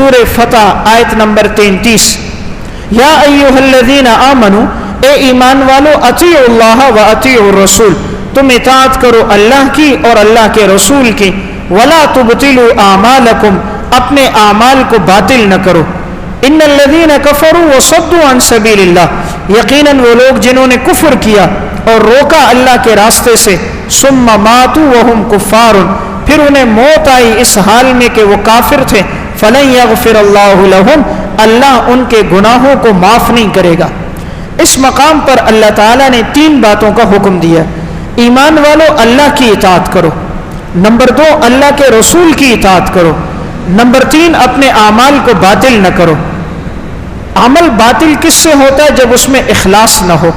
سورہ فتح آیت نمبر 33، یا ایھا الذین آمنوا، اے ایمان والو، اطیعوا اللہ و اطیعوا الرسول، تم اطاعت کرو اللہ کی اور اللہ کے رسول کی، ولا تبطلوا اعمالکم، اپنے اعمال کو باطل نہ کرو، ان الذین کفروا وصدوا عن سبیل اللہ، یقیناً وہ لوگ جنہوں نے کفر کیا اور روکا اللہ کے راستے سے، ثم ماتوا وهم کفار، پھر انہیں موت آئی اس حال میں کہ وہ کافر تھے، فلن یغفر اللہ لہم، اللہ ان کے گناہوں کو معاف نہیں کرے گا۔ اس مقام پر اللہ تعالیٰ نے 3 باتوں کا حکم دیا۔ ایمان والو، اللہ کی اطاعت کرو، نمبر 2 اللہ کے رسول کی اطاعت کرو، نمبر 3 اپنے اعمال کو باطل نہ کرو۔ عمل باطل کس سے ہوتا ہے؟ جب اس میں اخلاص نہ ہو،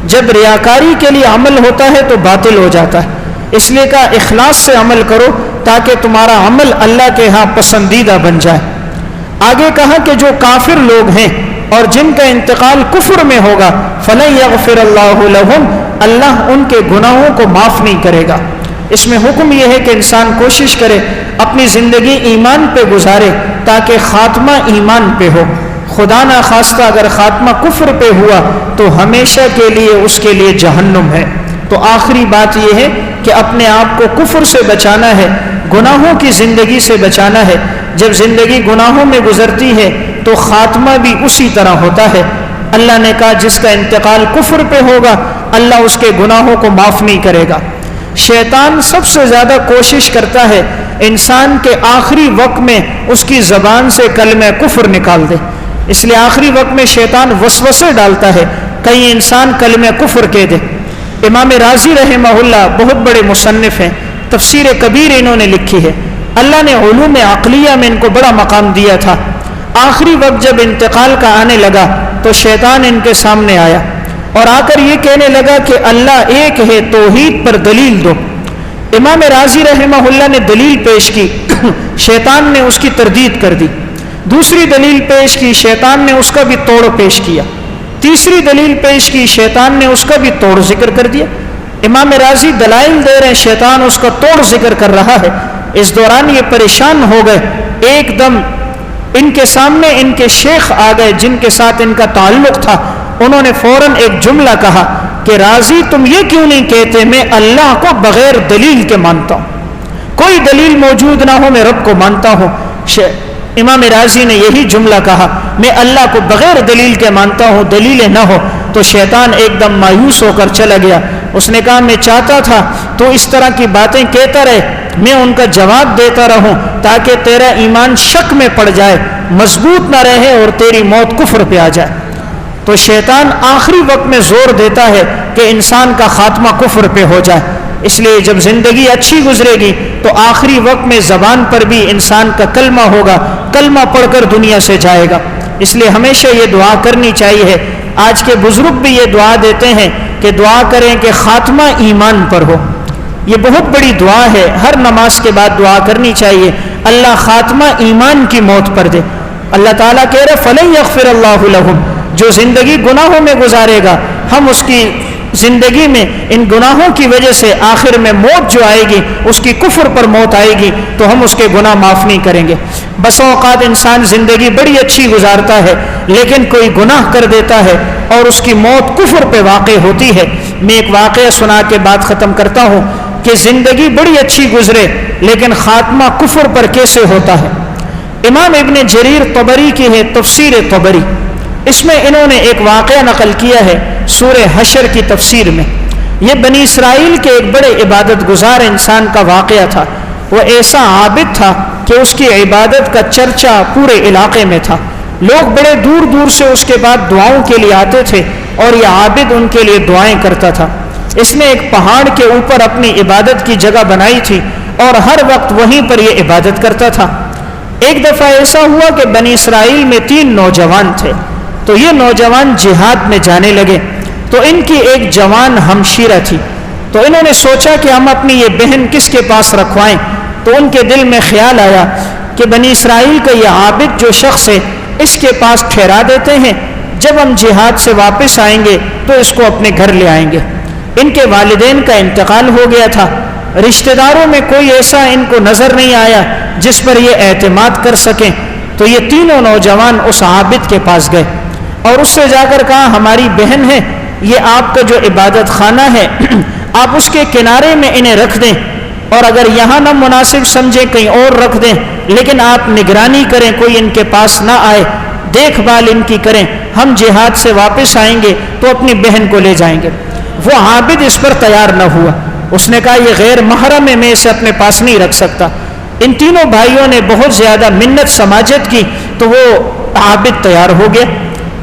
جب ریاکاری کے لیے عمل ہوتا ہے تو باطل ہو جاتا ہے، اس لیے کہا اخلاص سے عمل کرو تاکہ تمہارا عمل اللہ کے ہاں پسندیدہ بن جائے۔ آگے کہا کہ جو کافر لوگ ہیں اور جن کا انتقال کفر میں ہوگا، فلن یغفر اللہ لہم، اللہ ان کے گناہوں کو معاف نہیں کرے گا۔ اس میں حکم یہ ہے کہ انسان کوشش کرے اپنی زندگی ایمان پہ گزارے تاکہ خاتمہ ایمان پہ ہو۔ خدا نہ خواستہ اگر خاتمہ کفر پہ ہوا تو ہمیشہ کے لیے اس کے لیے جہنم ہے۔ تو آخری بات یہ ہے کہ اپنے آپ کو کفر سے بچانا ہے، گناہوں کی زندگی سے بچانا ہے۔ جب زندگی گناہوں میں گزرتی ہے تو خاتمہ بھی اسی طرح ہوتا ہے۔ اللہ نے کہا جس کا انتقال کفر پہ ہوگا اللہ اس کے گناہوں کو معاف نہیں کرے گا۔ شیطان سب سے زیادہ کوشش کرتا ہے انسان کے آخری وقت میں اس کی زبان سے کلمہ کفر نکال دے، اس لیے آخری وقت میں شیطان وسوسے ڈالتا ہے کہیں انسان کلمہ کفر کہہ دے۔ امام رازی رحمہ اللہ بہت بڑے مصنف ہیں، تفسیر کبیر انہوں نے لکھی ہے۔ اللہ نے علوم عقلیہ میں ان کو بڑا مقام دیا تھا۔ آخری وقت جب انتقال کا آنے لگا تو شیطان ان کے سامنے آیا اور آ کر یہ کہنے لگا کہ اللہ ایک ہے، توحید پر دلیل دو۔ امام رازی رحمہ اللہ نے دلیل پیش کی، شیطان نے اس کی تردید کر دی۔ دوسری دلیل پیش کی، شیطان نے اس کا بھی توڑ پیش کیا۔ تیسری دلیل پیش کی، شیطان نے اس کا بھی توڑ ذکر کر دیا۔ امام رازی دلائل دے رہے ہیں، شیطان اس کا توڑ ذکر کر رہا ہے۔ اس دوران یہ پریشان ہو گئے، ایک دم ان کے سامنے ان کے شیخ آ گئے جن کے ساتھ ان کا تعلق تھا۔ انہوں نے فوراً ایک جملہ کہا کہ رازی تم یہ کیوں نہیں کہتے میں اللہ کو بغیر دلیل کے مانتا ہوں، کوئی دلیل موجود نہ ہو میں رب کو مانتا ہوں۔ امام رازی نے یہی جملہ کہا میں اللہ کو بغیر دلیل کے مانتا ہوں، دلیلیں نہ ہو۔ تو شیطان ایک دم مایوس ہو کر چلا گیا۔ اس نے کہا میں چاہتا تھا تو اس طرح کی باتیں کہتا رہے، میں ان کا جواب دیتا رہوں تاکہ تیرا ایمان شک میں پڑ جائے، مضبوط نہ رہے اور تیری موت کفر پہ آ جائے۔ تو شیطان آخری وقت میں زور دیتا ہے کہ انسان کا خاتمہ کفر پہ ہو جائے، اس لیے جب زندگی اچھی گزرے گی تو آخری وقت میں زبان پر بھی انسان کا کلمہ ہوگا، کلمہ پڑھ کر دنیا سے جائے گا۔ اس لیے ہمیشہ یہ دعا کرنی چاہیے۔ آج کے بزرگ بھی یہ دعا دیتے ہیں کہ دعا کریں کہ خاتمہ ایمان پر ہو۔ یہ بہت بڑی دعا ہے، ہر نماز کے بعد دعا کرنی چاہیے، اللہ خاتمہ ایمان کی موت پر دے۔ اللہ تعالیٰ کہہ رہے فلن یغفر اللہ لہم، جو زندگی گناہوں میں گزارے گا ہم اس کی زندگی میں ان گناہوں کی وجہ سے آخر میں موت جو آئے گی اس کی کفر پر موت آئے گی تو ہم اس کے گناہ معاف نہیں کریں گے۔ بس اوقات انسان زندگی بڑی اچھی گزارتا ہے لیکن کوئی گناہ کر دیتا ہے اور اس کی موت کفر پہ واقع ہوتی ہے۔ میں ایک واقعہ سنا کے بات ختم کرتا ہوں کہ زندگی بڑی اچھی گزرے لیکن خاتمہ کفر پر کیسے ہوتا ہے۔ امام ابن جریر طبری کی ہے تفسیر طبری، اس میں انہوں نے ایک واقعہ نقل کیا ہے سورہ حشر کی تفسیر میں۔ یہ بنی اسرائیل کے ایک بڑے عبادت گزار انسان کا واقعہ تھا۔ وہ ایسا عابد تھا کہ اس کی عبادت کا چرچا پورے علاقے میں تھا، لوگ بڑے دور دور سے اس کے بعد دعاؤں کے لیے آتے تھے اور یہ عابد ان کے لیے دعائیں کرتا تھا۔ اس نے ایک پہاڑ کے اوپر اپنی عبادت کی جگہ بنائی تھی اور ہر وقت وہیں پر یہ عبادت کرتا تھا۔ ایک دفعہ ایسا ہوا کہ بنی اسرائیل میں 3 نوجوان تھے، تو یہ نوجوان جہاد میں جانے لگے، تو ان کی ایک جوان ہمشیرہ تھی، تو انہوں نے سوچا کہ ہم اپنی یہ بہن کس کے پاس رکھوائیں۔ تو ان کے دل میں خیال آیا کہ بنی اسرائیل کا یہ عابد جو شخص ہے اس کے پاس ٹھہرا دیتے ہیں، جب ہم جہاد سے واپس آئیں گے تو اس کو اپنے گھر لے آئیں گے۔ ان کے والدین کا انتقال ہو گیا تھا، رشتہ داروں میں کوئی ایسا ان کو نظر نہیں آیا جس پر یہ اعتماد کر سکیں، تو یہ تینوں نوجوان اس عابد کے پاس گئے اور اس سے جا کر کہا ہماری بہن ہے، یہ آپ کا جو عبادت خانہ ہے آپ اس کے کنارے میں انہیں رکھ دیں، اور اگر یہاں نہ مناسب سمجھیں کہیں اور رکھ دیں، لیکن آپ نگرانی کریں کوئی ان کے پاس نہ آئے، دیکھ بھال ان کی کریں، ہم جہاد سے واپس آئیں گے تو اپنی بہن کو لے جائیں گے۔ وہ عابد اس پر تیار نہ ہوا، اس نے کہا یہ غیر محرم ہے، میں اسے اپنے پاس نہیں رکھ سکتا۔ ان تینوں بھائیوں نے بہت زیادہ منت سماجت کی تو وہ عابد تیار ہو گیا۔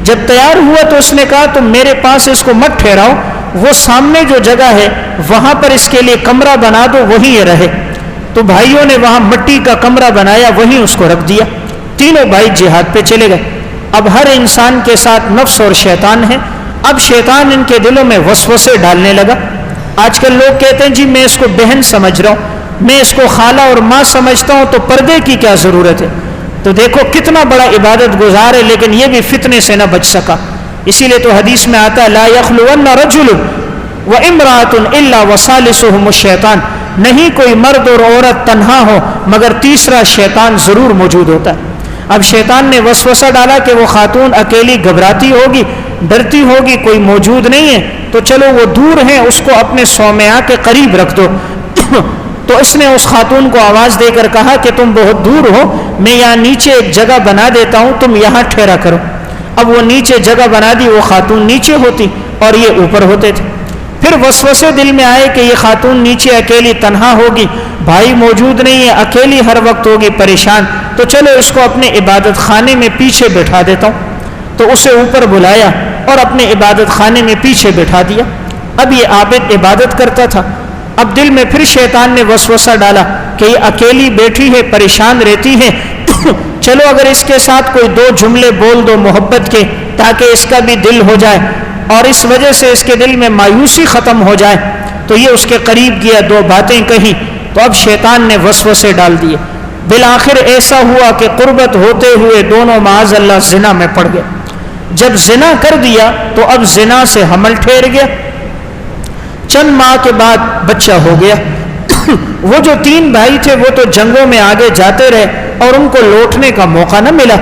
جب تیار ہوا تو اس نے کہا تم میرے پاس اس کو مت ٹھہراؤ، وہ سامنے جو جگہ ہے وہاں پر اس کے لیے کمرہ بنا دو، وہیں یہ رہے۔ تو بھائیوں نے وہاں مٹی کا کمرہ بنایا، وہیں اس کو رکھ دیا۔ تینوں بھائی جہاد پہ چلے گئے۔ اب ہر انسان کے ساتھ نفس اور شیطان ہے، اب شیطان ان کے دلوں میں وسوسے ڈالنے لگا۔ آج کل لوگ کہتے ہیں جی میں اس کو بہن سمجھ رہا ہوں، میں اس کو خالہ اور ماں سمجھتا ہوں، تو پردے کی کیا ضرورت ہے؟ تو دیکھو کتنا بڑا عبادت گزار ہے، لیکن یہ بھی فتنے سے نہ بچ سکا۔ اسی لیے تو حدیث میں آتا ہے لا یخلون رجل وامرأة الا وثالثهم الشیطان، نہیں کوئی مرد اور عورت تنہا ہو مگر تیسرا شیطان ضرور موجود ہوتا ہے۔ اب شیطان نے وسوسہ ڈالا کہ وہ خاتون اکیلی گھبراتی ہوگی، ڈرتی ہوگی، کوئی موجود نہیں ہے، تو چلو وہ دور ہیں، اس کو اپنے صومعہ کے قریب رکھ دو۔ تو اس نے اس خاتون کو آواز دے کر کہا کہ تم بہت دور ہو، میں یہاں نیچے ایک جگہ بنا دیتا ہوں، تم یہاں ٹھہرا کرو۔ اب وہ نیچے جگہ بنا دی، وہ خاتون نیچے ہوتی اور یہ اوپر ہوتے تھے۔ پھر وسوسے دل میں آئے کہ یہ خاتون نیچے اکیلی تنہا ہوگی، بھائی موجود نہیں ہے، اکیلی ہر وقت ہوگی، پریشان، تو چلو اس کو اپنے عبادت خانے میں پیچھے بٹھا دیتا ہوں۔ تو اسے اوپر بلایا اور اپنے عبادت خانے میں پیچھے بٹھا دیا۔ اب یہ عابد عبادت کرتا تھا، اب دل میں پھر شیطان نے وسوسہ ڈالا کہ یہ اکیلی بیٹھی ہے، پریشان رہتی ہے، چلو اگر اس کے ساتھ کوئی دو جملے بول دو محبت کے تاکہ اس کا بھی دل ہو جائے اور اس وجہ سے اس کے دل میں مایوسی ختم ہو جائے۔ تو یہ اس کے قریب گیا، دو باتیں کہیں، تو اب شیطان نے وسوسے ڈال دیے۔ بالآخر ایسا ہوا کہ قربت ہوتے ہوئے دونوں معاذ اللہ زنا میں پڑ گئے۔ جب زنا کر دیا تو اب زنا سے حمل ٹھہر گیا، چند ماہ کے بعد بچہ ہو گیا۔ وہ جو تین بھائی تھے وہ تو جنگوں میں آگے جاتے رہے اور ان کو لوٹنے کا موقع نہ ملا۔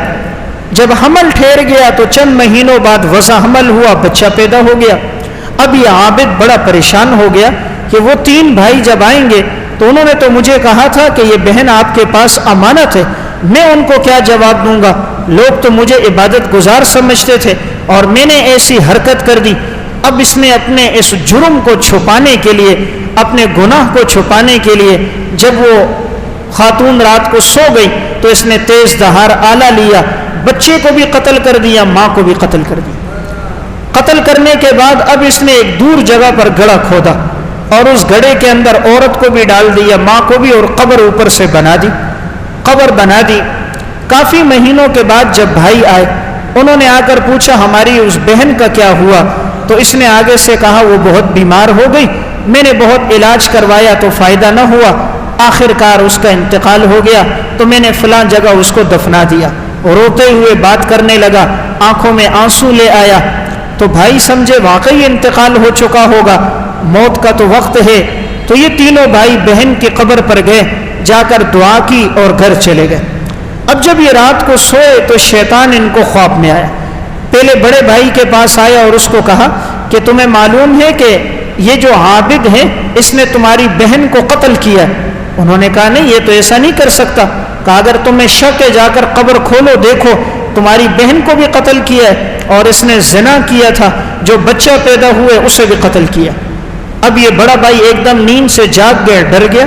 جب حمل ٹھہر گیا تو چند مہینوں بعد وضع حمل ہوا، بچہ پیدا ہو گیا۔ اب یہ عابد بڑا پریشان ہو گیا کہ وہ تین بھائی جب آئیں گے تو انہوں نے تو مجھے کہا تھا کہ یہ بہن آپ کے پاس امانت ہے، میں ان کو کیا جواب دوں گا؟ لوگ تو مجھے عبادت گزار سمجھتے تھے اور میں نے ایسی حرکت کر دی۔ اب اس نے اپنے اس جرم کو چھپانے کے لیے، اپنے گناہ کو چھپانے کے لیے، جب وہ خاتون رات کو سو گئی تو اس نے تیز دھار آلہ لیا، بچے کو بھی قتل کر دیا، ماں کو بھی قتل کر دیا۔ قتل کرنے کے بعد اب اس نے ایک دور جگہ پر گڑھا کھودا اور اس گڑھے کے اندر عورت کو بھی ڈال دیا، ماں کو بھی، اور قبر اوپر سے بنا دی، قبر بنا دی۔ کافی مہینوں کے بعد جب بھائی آئے، انہوں نے آ کر پوچھا ہماری اس بہن کا کیا ہوا؟ تو اس نے آگے سے کہا وہ بہت بیمار ہو گئی، میں نے بہت علاج کروایا تو فائدہ نہ ہوا، آخر کار اس کا انتقال ہو گیا، تو میں نے فلاں جگہ اس کو دفنا دیا۔ روتے ہوئے بات کرنے لگا، آنکھوں میں آنسو لے آیا۔ تو بھائی سمجھے واقعی انتقال ہو چکا ہوگا، موت کا تو وقت ہے۔ تو یہ تینوں بھائی بہن کی قبر پر گئے، جا کر دعا کی اور گھر چلے گئے۔ اب جب یہ رات کو سوئے تو شیطان ان کو خواب میں آیا۔ پہلے بڑے بھائی کے پاس آیا اور اس کو کہا کہ تمہیں معلوم ہے کہ یہ جو عابد ہے اس نے تمہاری بہن کو قتل کیا ہے؟ انہوں نے کہا نہیں، یہ تو ایسا نہیں کر سکتا۔ کہا اگر تمہیں شک ہے جا کر قبر کھولو، دیکھو تمہاری بہن کو بھی قتل کیا ہے اور اس نے زنا کیا تھا، جو بچہ پیدا ہوئے اسے بھی قتل کیا۔ اب یہ بڑا بھائی ایک دم نیند سے جاگ گیا، ڈر گیا۔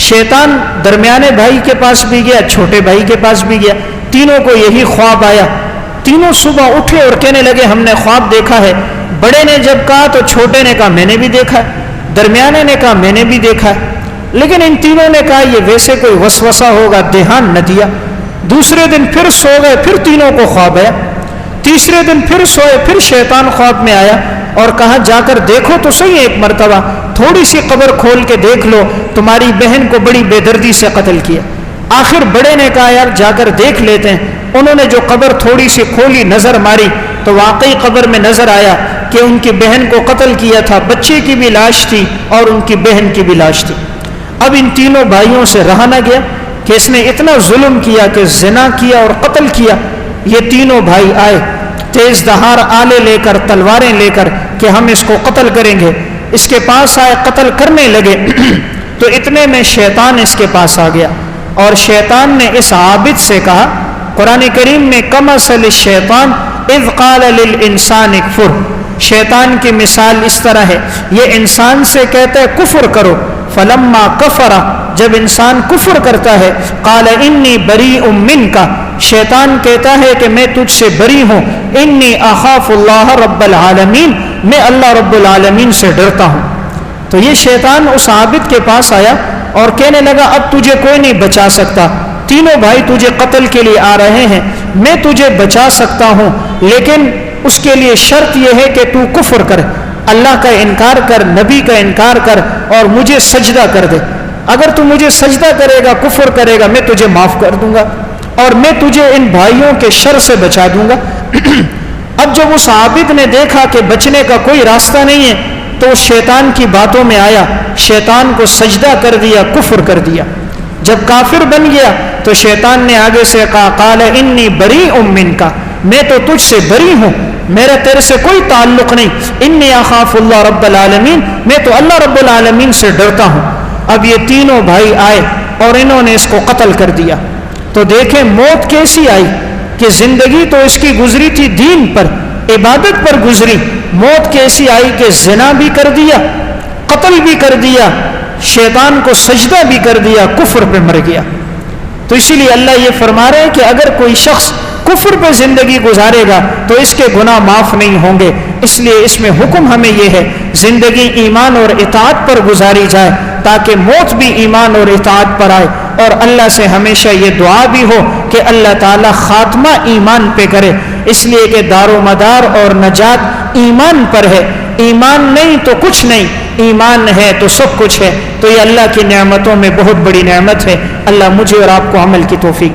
شیطان درمیانے بھائی کے پاس بھی گیا، چھوٹے بھائی کے پاس بھی گیا، تینوں کو یہی خواب آیا۔ تینوں صبح اٹھے اور کہنے لگے ہم نے خواب دیکھا ہے۔ بڑے نے جب کہا تو چھوٹے نے کہا میں نے بھی دیکھا ہے، درمیانے نے کہا میں نے بھی دیکھا ہے، لیکن ان تینوں نے کہا یہ ویسے کوئی وسوسہ ہوگا، دھیان نہ دیا۔ دوسرے دن پھر سو گئے، پھر تینوں کو خواب آیا۔ تیسرے دن پھر سوئے، پھر شیطان خواب میں آیا اور کہا جا کر دیکھو تو صحیح ایک مرتبہ، تھوڑی سی قبر کھول کے دیکھ لو، تمہاری بہن کو بڑی بے دردی سے قتل کیا۔ آخر بڑے نے کہا یار جا کر دیکھ لیتے ہیں۔ انہوں نے جو قبر تھوڑی سی کھولی، نظر ماری تو واقعی قبر میں نظر آیا کہ ان کی بہن کو قتل کیا تھا، بچے کی بھی لاش تھی اور ان کی بہن کی بھی لاش تھی۔ اب ان تینوں بھائیوں سے رہا نہ گیا، کہ اس نے اتنا ظلم کیا کہ زنا کیا اور قتل کیا. یہ تینوں بھائی آئے تیز دھار آلے لے کر، تلواریں لے کر کہ ہم اس کو قتل کریں گے. اس کے پاس آئے، قتل کرنے لگے تو اتنے میں شیطان اس کے پاس آ گیا اور شیطان نے اس عابد سے کہا، قرآن کریم میں کمثل الشیطان اذ قال للانسان اکفر، شیطان کی مثال اس طرح ہے، یہ انسان سے کہتا ہے کفر کرو، فلما کفر، جب انسان کفر کرتا ہے، قال انی بریء منک، شیطان کہتا ہے کہ میں تجھ سے بری ہوں، انی اخاف اللہ رب العالمین، میں اللہ رب العالمین سے ڈرتا ہوں. تو یہ شیطان اس عابد کے پاس آیا اور کہنے لگا اب تجھے کوئی نہیں بچا سکتا، تینوں بھائی تجھے قتل کے لیے آ رہے ہیں، میں تجھے بچا سکتا ہوں لیکن اس کے لیے شرط یہ ہے کہ تو کفر کر، اللہ کا انکار کر، نبی کا انکار کر اور مجھے سجدہ کر دے. اگر تو مجھے سجدہ کرے گا، کفر کرے گا، میں تجھے معاف کر دوں گا اور میں تجھے ان بھائیوں کے شر سے بچا دوں گا. اب جب اس عابد نے دیکھا کہ بچنے کا کوئی راستہ نہیں ہے تو شیطان کی باتوں میں آیا، شیطان کو سجدہ کر دیا، کفر کر دیا. جب کافر بن گیا تو شیطان نے آگے سے کہا، قال انی بریء منک، میں تو تجھ سے بری ہوں، میرا تیرے سے کوئی تعلق نہیں، انی اخاف اللہ رب العالمین، میں تو اللہ رب العالمین سے ڈرتا ہوں. اب یہ تینوں بھائی آئے اور انہوں نے اس کو قتل کر دیا. تو دیکھیں موت کیسی آئی کہ زندگی تو اس کی گزری تھی دین پر، عبادت پر گزری، موت کیسی آئی کہ زنا بھی کر دیا، قتل بھی کر دیا، شیطان کو سجدہ بھی کر دیا، کفر پہ مر گیا. تو اسی لیے اللہ یہ فرما رہے ہیں کہ اگر کوئی شخص کفر پہ زندگی گزارے گا تو اس کے گناہ معاف نہیں ہوں گے. اس لیے اس میں حکم ہمیں یہ ہے زندگی ایمان اور اطاعت پر گزاری جائے تاکہ موت بھی ایمان اور اطاعت پر آئے. اور اللہ سے ہمیشہ یہ دعا بھی ہو کہ اللہ تعالی خاتمہ ایمان پہ کرے، اس لیے کہ دار و مدار اور نجات ایمان پر ہے. ایمان نہیں تو کچھ نہیں، ایمان ہے تو سب کچھ ہے. تو یہ اللہ کی نعمتوں میں بہت بڑی نعمت ہے. اللہ مجھے اور آپ کو عمل کی توفیق